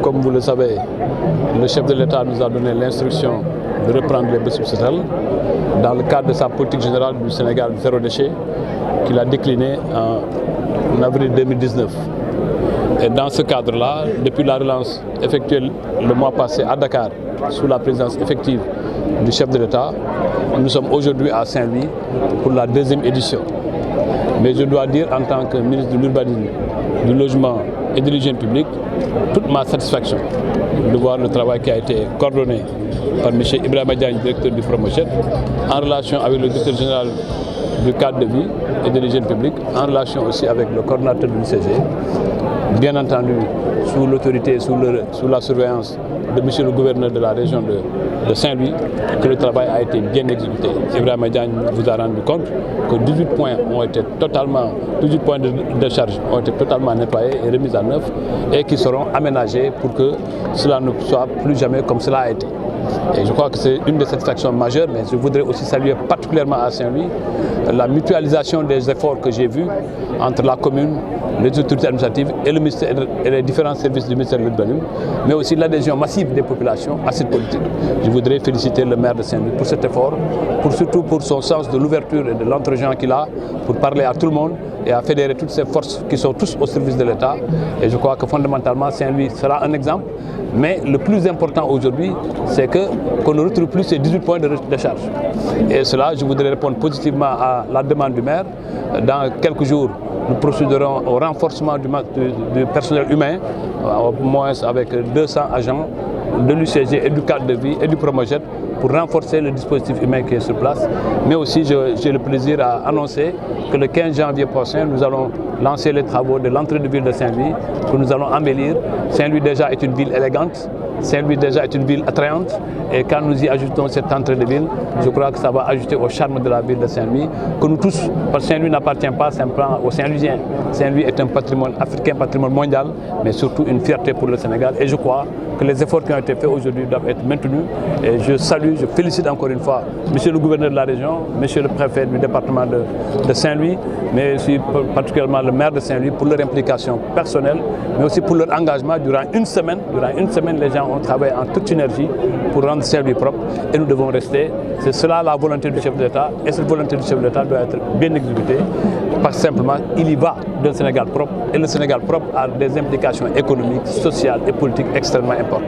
Comme vous le savez, le chef de l'État nous a donné l'instruction de reprendre les bus substituels dans le cadre de sa politique générale du Sénégal zéro déchet qu'il a déclinée en avril 2019. Et dans ce cadre-là, depuis la relance effectuée le mois passé à Dakar, sous la présidence effective du chef de l'État, nous sommes aujourd'hui à Saint-Louis pour la deuxième édition. Mais je dois dire en tant que ministre de l'Urbanisme, du Logement et de l'Hygiène publique, toute ma satisfaction de voir le travail qui a été coordonné par M. Ibrahima Diagne, directeur du Promojet, en relation avec le directeur général du cadre de vie et de l'hygiène publique, en relation aussi avec le coordonnateur de l'UCG, bien entendu sous l'autorité, sous la surveillance de M. le gouverneur de la région de Saint-Louis, que le travail a été bien exécuté. Ibrahima Diagne vous a rendu compte que 18 points de charge ont été totalement nettoyés et remis en œuvre et qui seront aménagés pour que cela ne soit plus jamais comme cela a été. Et je crois que c'est une des satisfactions majeures, mais je voudrais aussi saluer particulièrement à Saint-Louis la mutualisation des efforts que j'ai vus entre la commune, les autorités administratives et le ministère et les différents services du ministère de l'Urbanisme, mais aussi l'adhésion massive des populations à cette politique. Je voudrais féliciter le maire de Saint-Louis pour cet effort, surtout pour son sens de l'ouverture et de l'entregent qu'il a pour parler à tout le monde et à fédérer toutes ces forces qui sont tous au service de l'État. Et je crois que fondamentalement, Saint-Louis sera un exemple. Mais le plus important aujourd'hui, c'est qu'on ne retrouve plus ces 18 points de charge. Et cela, je voudrais répondre positivement à la demande du maire. Dans quelques jours, nous procéderons au renforcement du personnel humain, au moins avec 200 agents de l'UCG et du cadre de vie et du Promojet pour renforcer le dispositif humain qui est sur place. Mais aussi, j'ai le plaisir à annoncer que le 15 janvier prochain, nous allons lancer les travaux de l'entrée de ville de Saint-Louis, que nous allons embellir. Saint-Louis déjà est une ville élégante, Saint-Louis déjà est une ville attrayante, et quand nous y ajoutons cette entrée de ville, je crois que ça va ajouter au charme de la ville de Saint-Louis, que nous tous, parce que Saint-Louis n'appartient pas simplement aux Saint-Louisiens. Saint-Louis est un patrimoine africain, patrimoine mondial, mais surtout une fierté pour le Sénégal. Et je crois que les efforts qui ont été faits aujourd'hui doivent être maintenus. Et je salue, je félicite encore une fois M. le gouverneur de la région, M. le préfet du département de Saint-Louis, mais aussi particulièrement le maire de Saint-Louis pour leur implication personnelle, mais aussi pour leur engagement durant une semaine. Durant une semaine, les gens ont travaillé en toute synergie pour rendre Saint-Louis propre et nous devons rester. C'est cela la volonté du chef de l'État et cette volonté du chef de l'État doit être bien exécutée parce que simplement il y va d'un Sénégal propre et le Sénégal propre a des implications économiques, sociales et politiques extrêmement importantes.